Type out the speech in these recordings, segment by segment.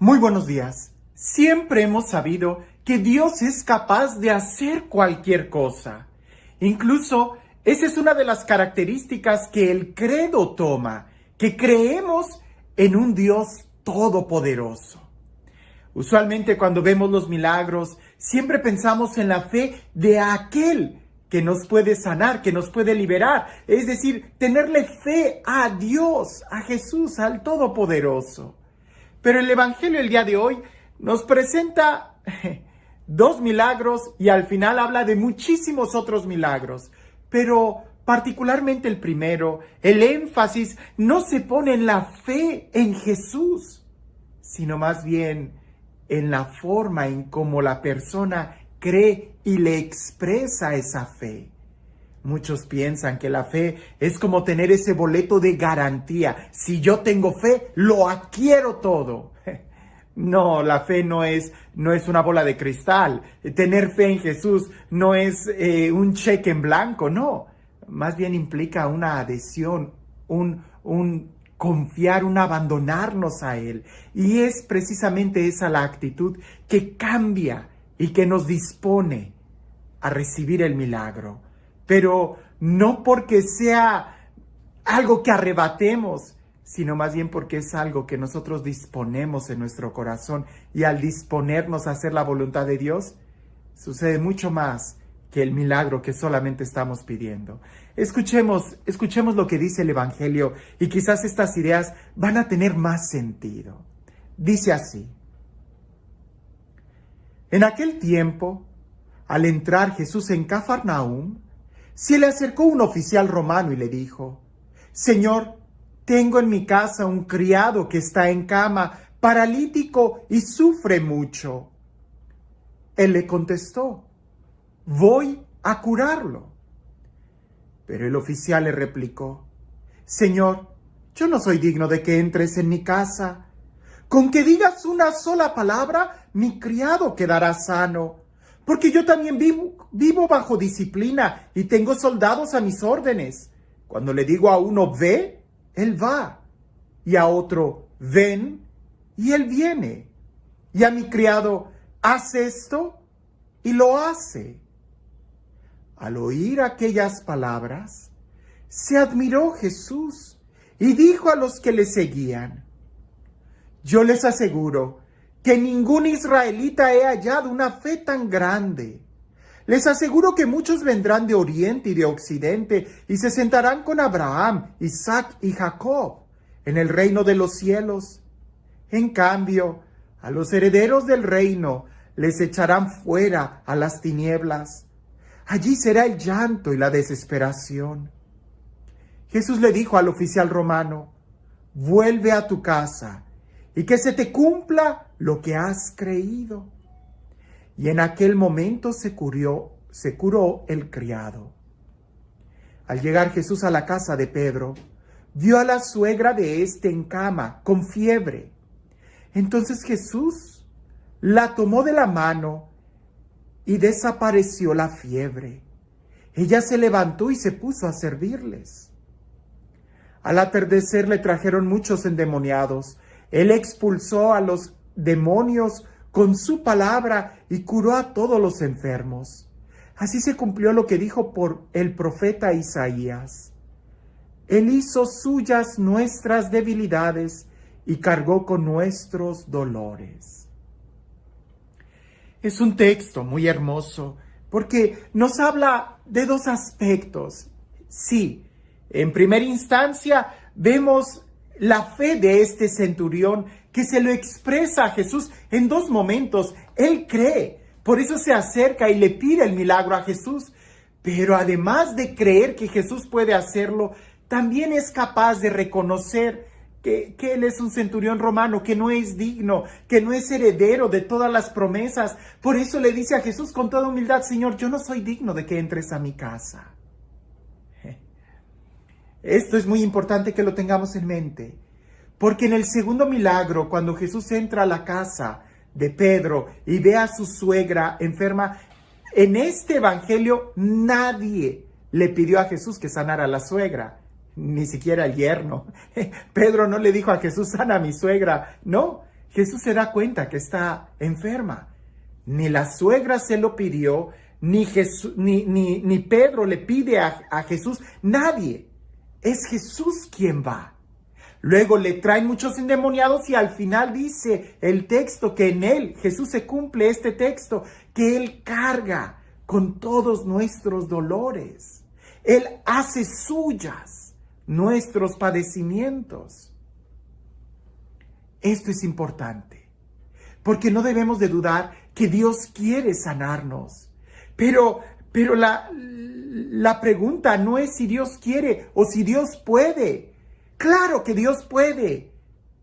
Muy buenos días. Siempre hemos sabido que Dios es capaz de hacer cualquier cosa. Incluso, esa es una de las características que el credo toma, que creemos en un Dios todopoderoso. Usualmente cuando vemos los milagros, siempre pensamos en la fe de aquel que nos puede sanar, que nos puede liberar. Es decir, tenerle fe a Dios, a Jesús, al Todopoderoso. Pero el Evangelio del día de hoy nos presenta dos milagros y al final habla de muchísimos otros milagros. Pero particularmente el primero, el énfasis no se pone en la fe en Jesús, sino más bien en la forma en cómo la persona cree y le expresa esa fe. Muchos piensan que la fe es como tener ese boleto de garantía. Si yo tengo fe, lo adquiero todo. No, la fe no es una bola de cristal. Tener fe en Jesús no es un cheque en blanco, no. Más bien implica una adhesión, un confiar, un abandonarnos a Él. Y es precisamente esa la actitud que cambia y que nos dispone a recibir el milagro. Pero no porque sea algo que arrebatemos, sino más bien porque es algo que nosotros disponemos en nuestro corazón. Y al disponernos a hacer la voluntad de Dios, sucede mucho más que el milagro que solamente estamos pidiendo. Escuchemos lo que dice el Evangelio y quizás estas ideas van a tener más sentido. Dice así: en aquel tiempo, al entrar Jesús en Cafarnaúm, se le acercó un oficial romano y le dijo: Señor, tengo en mi casa un criado que está en cama, paralítico y sufre mucho. Él le contestó: voy a curarlo. Pero el oficial le replicó: Señor, yo no soy digno de que entres en mi casa. Con que digas una sola palabra, mi criado quedará sano. Porque yo también vivo bajo disciplina y tengo soldados a mis órdenes. Cuando le digo a uno ve, él va. Y a otro ven, y él viene. Y a mi criado haz esto, y lo hace. Al oír aquellas palabras, se admiró Jesús y dijo a los que le seguían: yo les aseguro que ningún israelita he hallado una fe tan grande. Les aseguro que muchos vendrán de oriente y de occidente y se sentarán con Abraham, Isaac y Jacob en el reino de los cielos. En cambio, a los herederos del reino les echarán fuera a las tinieblas. Allí será el llanto y la desesperación. Jesús le dijo al oficial romano: vuelve a tu casa y que se te cumpla lo que has creído. Y en aquel momento se curó el criado. Al llegar Jesús a la casa de Pedro, vio a la suegra de éste en cama, con fiebre. Entonces Jesús la tomó de la mano y desapareció la fiebre. Ella se levantó y se puso a servirles. Al atardecer le trajeron muchos endemoniados. Él expulsó a los demonios con su palabra y curó a todos los enfermos. Así se cumplió lo que dijo por el profeta Isaías: Él hizo suyas nuestras debilidades y cargó con nuestros dolores. Es un texto muy hermoso porque nos habla de dos aspectos. Sí, en primera instancia vemos la fe de este centurión que se lo expresa a Jesús en dos momentos. Él cree, por eso se acerca y le pide el milagro a Jesús. Pero además de creer que Jesús puede hacerlo, también es capaz de reconocer que él es un centurión romano, que no es digno, que no es heredero de todas las promesas. Por eso le dice a Jesús con toda humildad: Señor, yo no soy digno de que entres a mi casa. Esto es muy importante que lo tengamos en mente, porque en el segundo milagro, cuando Jesús entra a la casa de Pedro y ve a su suegra enferma, en este evangelio nadie le pidió a Jesús que sanara a la suegra, ni siquiera el yerno. Pedro no le dijo a Jesús: sana a mi suegra. No, Jesús se da cuenta que está enferma. Ni la suegra se lo pidió, ni Pedro le pide a Jesús, nadie. Es Jesús quien va. Luego le traen muchos endemoniados y al final dice el texto que en él, Jesús se cumple este texto, que él carga con todos nuestros dolores. Él hace suyas nuestros padecimientos. Esto es importante, porque no debemos de dudar que Dios quiere sanarnos. Pero la pregunta no es si Dios quiere o si Dios puede. Claro que Dios puede.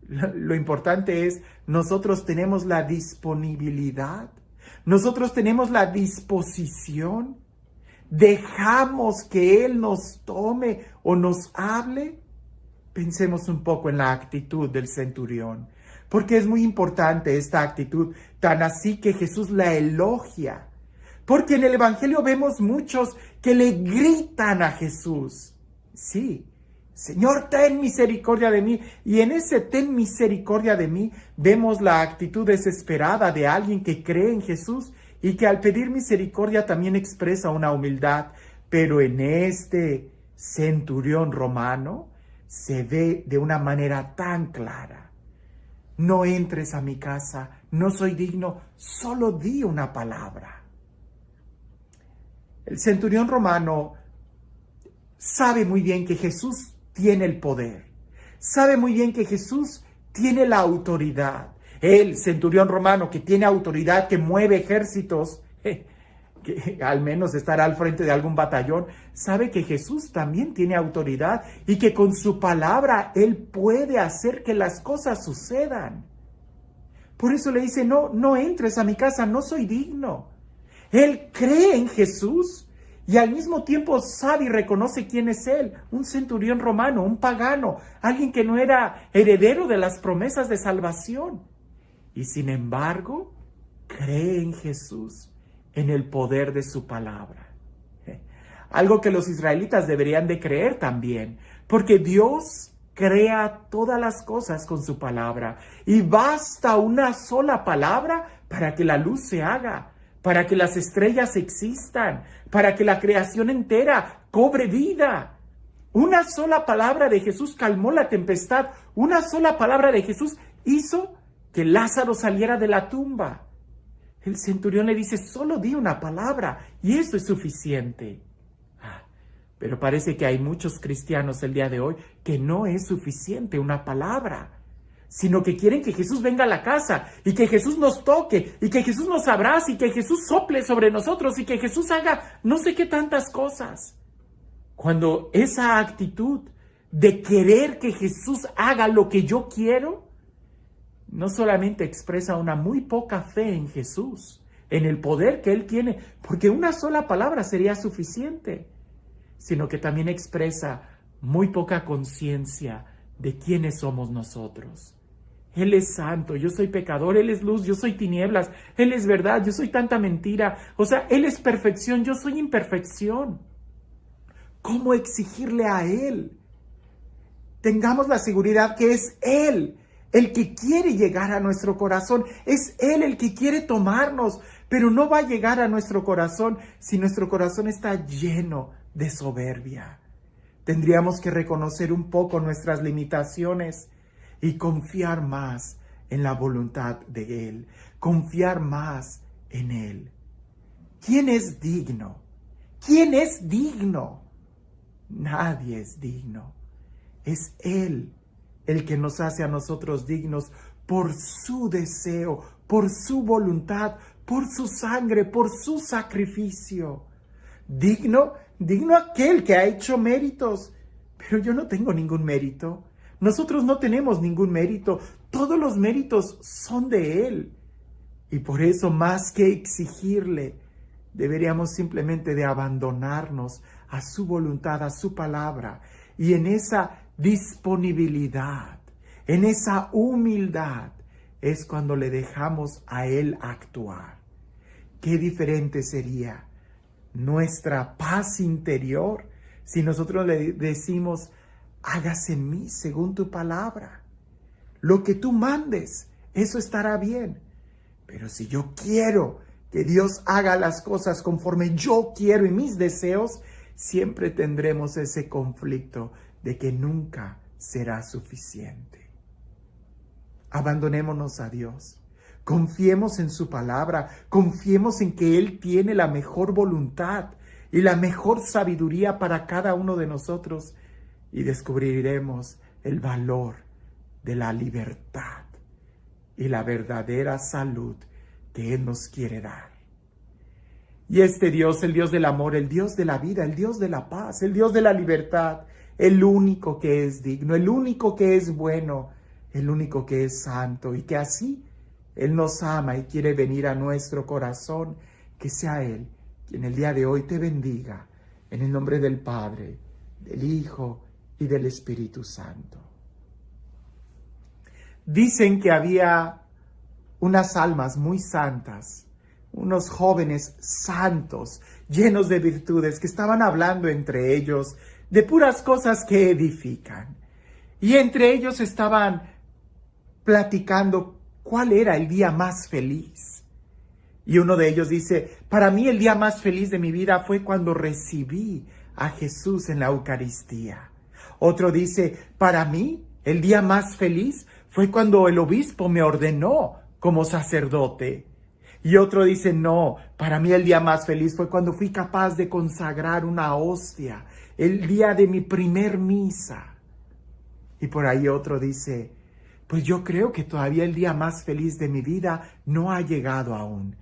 Lo importante es, nosotros tenemos la disponibilidad, nosotros tenemos la disposición, dejamos que Él nos tome o nos hable. Pensemos un poco en la actitud del centurión, porque es muy importante esta actitud, tan así que Jesús la elogia. Porque en el Evangelio vemos muchos que le gritan a Jesús. Sí, Señor, ten misericordia de mí. Y en ese ten misericordia de mí vemos la actitud desesperada de alguien que cree en Jesús y que al pedir misericordia también expresa una humildad. Pero en este centurión romano se ve de una manera tan clara. No entres a mi casa, no soy digno, solo di una palabra. El centurión romano sabe muy bien que Jesús tiene el poder, sabe muy bien que Jesús tiene la autoridad. El centurión romano que tiene autoridad, que mueve ejércitos, que al menos estará al frente de algún batallón, sabe que Jesús también tiene autoridad y que con su palabra Él puede hacer que las cosas sucedan. Por eso le dice, no entres a mi casa, no soy digno. Él cree en Jesús y al mismo tiempo sabe y reconoce quién es Él, un centurión romano, un pagano, alguien que no era heredero de las promesas de salvación. Y sin embargo, cree en Jesús, en el poder de su palabra. Algo que los israelitas deberían de creer también, porque Dios crea todas las cosas con su palabra y basta una sola palabra para que la luz se haga, para que las estrellas existan, para que la creación entera cobre vida. Una sola palabra de Jesús calmó la tempestad, una sola palabra de Jesús hizo que Lázaro saliera de la tumba. El centurión le dice, solo di una palabra y eso es suficiente. Pero parece que hay muchos cristianos el día de hoy que no es suficiente una palabra, sino que quieren que Jesús venga a la casa y que Jesús nos toque y que Jesús nos abrace y que Jesús sople sobre nosotros y que Jesús haga no sé qué tantas cosas. Cuando esa actitud de querer que Jesús haga lo que yo quiero, no solamente expresa una muy poca fe en Jesús, en el poder que Él tiene, porque una sola palabra sería suficiente, sino que también expresa muy poca conciencia de quiénes somos nosotros. Él es santo, yo soy pecador, Él es luz, yo soy tinieblas, Él es verdad, yo soy tanta mentira. O sea, Él es perfección, yo soy imperfección. ¿Cómo exigirle a Él? Tengamos la seguridad que es Él el que quiere llegar a nuestro corazón, es Él el que quiere tomarnos, pero no va a llegar a nuestro corazón si nuestro corazón está lleno de soberbia. Tendríamos que reconocer un poco nuestras limitaciones y confiar más en la voluntad de Él, confiar más en Él. ¿Quién es digno? ¿Quién es digno? Nadie es digno. Es Él el que nos hace a nosotros dignos por su deseo, por su voluntad, por su sangre, por su sacrificio. Digno aquel que ha hecho méritos. Pero yo no tengo ningún mérito. Nosotros no tenemos ningún mérito. Todos los méritos son de Él. Y por eso, más que exigirle, deberíamos simplemente de abandonarnos a su voluntad, a su palabra. Y en esa disponibilidad, en esa humildad, es cuando le dejamos a Él actuar. Qué diferente sería nuestra paz interior si nosotros le decimos, hágase en mí según tu palabra. Lo que tú mandes, eso estará bien. Pero si yo quiero que Dios haga las cosas conforme yo quiero y mis deseos, siempre tendremos ese conflicto de que nunca será suficiente. Abandonémonos a Dios. Confiemos en su palabra, confiemos en que Él tiene la mejor voluntad y la mejor sabiduría para cada uno de nosotros y descubriremos el valor de la libertad y la verdadera salud que Él nos quiere dar. Y este Dios, el Dios del amor, el Dios de la vida, el Dios de la paz, el Dios de la libertad, el único que es digno, el único que es bueno, el único que es santo y que así Él nos ama y quiere venir a nuestro corazón, que sea Él quien el día de hoy te bendiga, en el nombre del Padre, del Hijo y del Espíritu Santo. Dicen que había unas almas muy santas, unos jóvenes santos, llenos de virtudes, que estaban hablando entre ellos de puras cosas que edifican. Y entre ellos estaban platicando cuál era el día más feliz. Y uno de ellos dice, para mí el día más feliz de mi vida fue cuando recibí a Jesús en la Eucaristía. Otro dice, para mí el día más feliz fue cuando el obispo me ordenó como sacerdote. Y otro dice, no, para mí el día más feliz fue cuando fui capaz de consagrar una hostia, el día de mi primer misa. Y por ahí otro dice, pues yo creo que todavía el día más feliz de mi vida no ha llegado aún.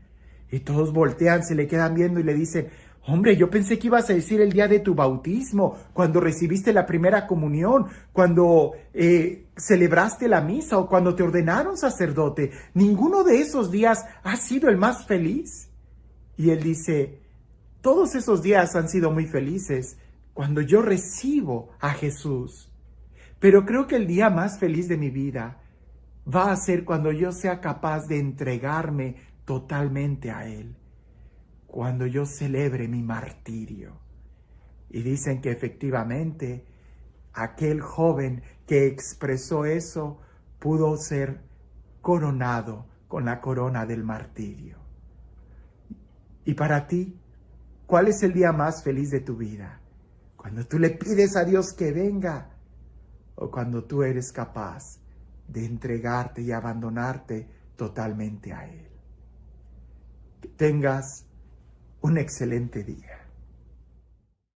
Y todos voltean, se le quedan viendo y le dicen, hombre, yo pensé que ibas a decir el día de tu bautismo, cuando recibiste la primera comunión, cuando celebraste la misa o cuando te ordenaron sacerdote. ¿Ninguno de esos días ha sido el más feliz? Y él dice, todos esos días han sido muy felices cuando yo recibo a Jesús. Pero creo que el día más feliz de mi vida va a ser cuando yo sea capaz de entregarme totalmente a Él, cuando yo celebre mi martirio. Y dicen que efectivamente aquel joven que expresó eso pudo ser coronado con la corona del martirio. Y para ti, ¿cuál es el día más feliz de tu vida? ¿Cuando tú le pides a Dios que venga? ¿O cuando tú eres capaz de entregarte y abandonarte totalmente a Él? Que tengas un excelente día.